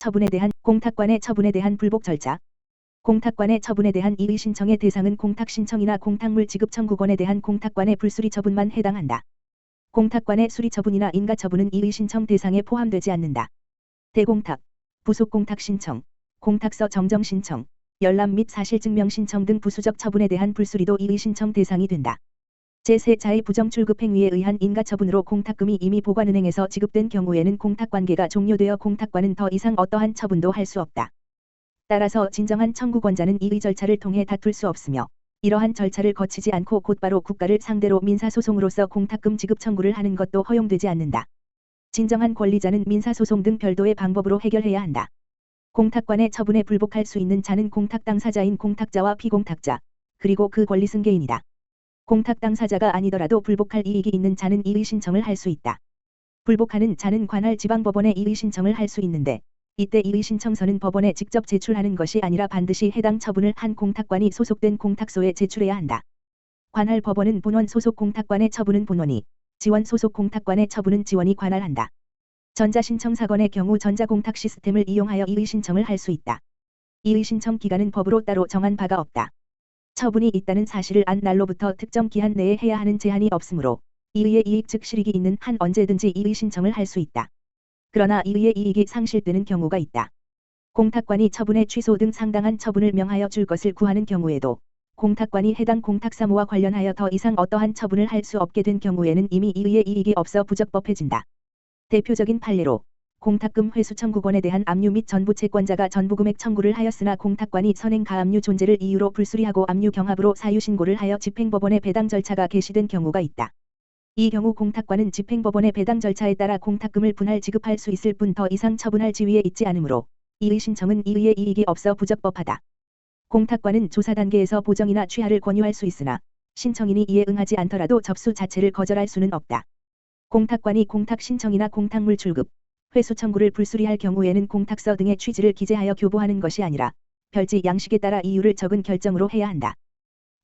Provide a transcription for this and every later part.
처분에 대한 공탁관의 처분에 대한 불복 절차. 공탁관의 처분에 대한 이의 신청의 대상은 공탁 신청이나 공탁물 지급 청구권에 대한 공탁관의 불수리 처분만 해당한다. 공탁관의 수리 처분이나 인가 처분은 이의 신청 대상에 포함되지 않는다. 대공탁, 부속 공탁 신청, 공탁서 정정 신청, 열람 및 사실증명 신청 등 부수적 처분에 대한 불수리도 이의 신청 대상이 된다. 제3자의 부정출급 행위에 의한 인가 처분으로 공탁금이 이미 보관은행에서 지급된 경우에는 공탁관계가 종료되어 공탁관은 더 이상 어떠한 처분도 할 수 없다. 따라서 진정한 청구권자는 이의 절차를 통해 다툴 수 없으며 이러한 절차를 거치지 않고 곧바로 국가를 상대로 민사소송으로서 공탁금 지급 청구를 하는 것도 허용되지 않는다. 진정한 권리자는 민사소송 등 별도의 방법으로 해결해야 한다. 공탁관의 처분에 불복할 수 있는 자는 공탁 당사자인 공탁자와 피공탁자, 그리고 그 권리 승계인이다. 공탁 당사자가 아니더라도 불복할 이익이 있는 자는 이의 신청을 할 수 있다. 불복하는 자는 관할 지방법원에 이의 신청을 할 수 있는데 이때 이의 신청서는 법원에 직접 제출하는 것이 아니라 반드시 해당 처분을 한 공탁관이 소속된 공탁소에 제출해야 한다. 관할 법원은 본원 소속 공탁관의 처분은 본원이, 지원 소속 공탁관의 처분은 지원이 관할한다. 전자신청 사건의 경우 전자공탁 시스템을 이용하여 이의 신청을 할 수 있다. 이의 신청 기간은 법으로 따로 정한 바가 없다. 처분이 있다는 사실을 안 날로부터 특정 기한 내에 해야 하는 제한이 없으므로 이의의 이익 즉 실익이 있는 한 언제든지 이의 신청을 할 수 있다. 그러나 이의의 이익이 상실되는 경우가 있다. 공탁관이 처분의 취소 등 상당한 처분을 명하여 줄 것을 구하는 경우에도 공탁관이 해당 공탁사무와 관련하여 더 이상 어떠한 처분을 할 수 없게 된 경우에는 이미 이의의 이익이 없어 부적법해진다. 대표적인 판례로 공탁금 회수 청구권에 대한 압류 및 전부 채권자가 전부금액 청구를 하였으나 공탁관이 선행 가압류 존재를 이유로 불수리하고 압류 경합으로 사유신고를 하여 집행법원의 배당 절차가 개시된 경우가 있다. 이 경우 공탁관은 집행법원의 배당 절차에 따라 공탁금을 분할 지급할 수 있을 뿐 더 이상 처분할 지위에 있지 않으므로 이의 신청은 이의의 이익이 없어 부적법하다. 공탁관은 조사 단계에서 보정이나 취하를 권유할 수 있으나 신청인이 이에 응하지 않더라도 접수 자체를 거절할 수는 없다. 공탁관이 공탁 신청이나 공탁물 출급, 회수 청구를 불수리할 경우에는 공탁서 등의 취지를 기재하여 교부하는 것이 아니라 별지 양식에 따라 이유를 적은 결정으로 해야 한다.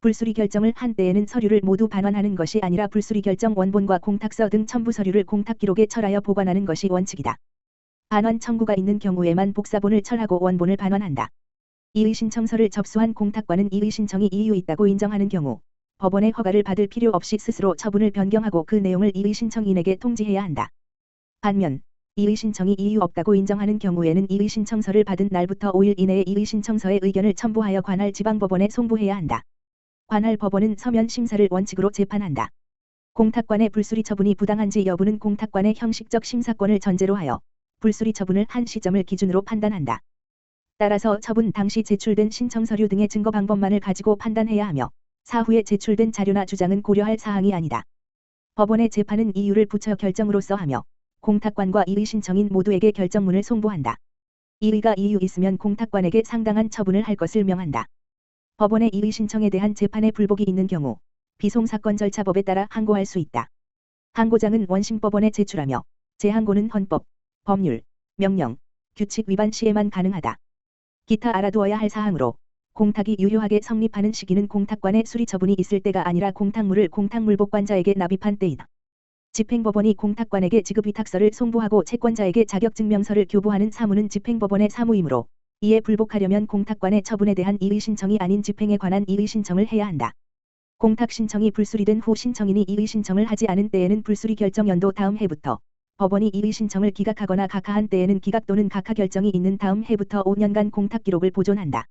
불수리 결정을 한 때에는 서류를 모두 반환하는 것이 아니라 불수리 결정 원본과 공탁서 등 첨부 서류를 공탁 기록에 철하여 보관하는 것이 원칙이다. 반환 청구가 있는 경우에만 복사본을 철하고 원본을 반환한다. 이의 신청서를 접수한 공탁관은 이의 신청이 이유 있다고 인정하는 경우 법원의 허가를 받을 필요 없이 스스로 처분을 변경하고 그 내용을 이의 신청인에게 통지해야 한다. 반면 이의 신청이 이유 없다고 인정하는 경우에는 이의 신청서를 받은 날부터 5일 이내에 이의 신청서의 의견을 첨부하여 관할 지방법원에 송부해야 한다. 관할 법원은 서면 심사를 원칙으로 재판한다. 공탁관의 불수리 처분이 부당한지 여부는 공탁관의 형식적 심사권을 전제로 하여 불수리 처분을 한 시점을 기준으로 판단한다. 따라서 처분 당시 제출된 신청서류 등의 증거 방법만을 가지고 판단해야 하며 사후에 제출된 자료나 주장은 고려할 사항이 아니다. 법원의 재판은 이유를 붙여 결정으로서 하며 공탁관과 이의 신청인 모두에게 결정문을 송부한다. 이의가 이유 있으면 공탁관에게 상당한 처분을 할 것을 명한다. 법원의 이의 신청에 대한 재판에 불복이 있는 경우 비송사건 절차법에 따라 항고할 수 있다. 항고장은 원심법원에 제출하며 재항고는 헌법, 법률, 명령, 규칙 위반 시에만 가능하다. 기타 알아두어야 할 사항으로 공탁이 유효하게 성립하는 시기는 공탁관의 수리 처분이 있을 때가 아니라 공탁물을 공탁물복관자에게 납입한 때이다. 집행법원이 공탁관에게 지급위탁서를 송부하고 채권자에게 자격증명서를 교부하는 사무는 집행법원의 사무이므로 이에 불복하려면 공탁관의 처분에 대한 이의 신청이 아닌 집행에 관한 이의 신청을 해야 한다. 공탁 신청이 불수리된 후 신청인이 이의 신청을 하지 않은 때에는 불수리 결정 연도 다음 해부터 법원이 이의 신청을 기각하거나 각하한 때에는 기각 또는 각하 결정이 있는 다음 해부터 5년간 공탁 기록을 보존한다.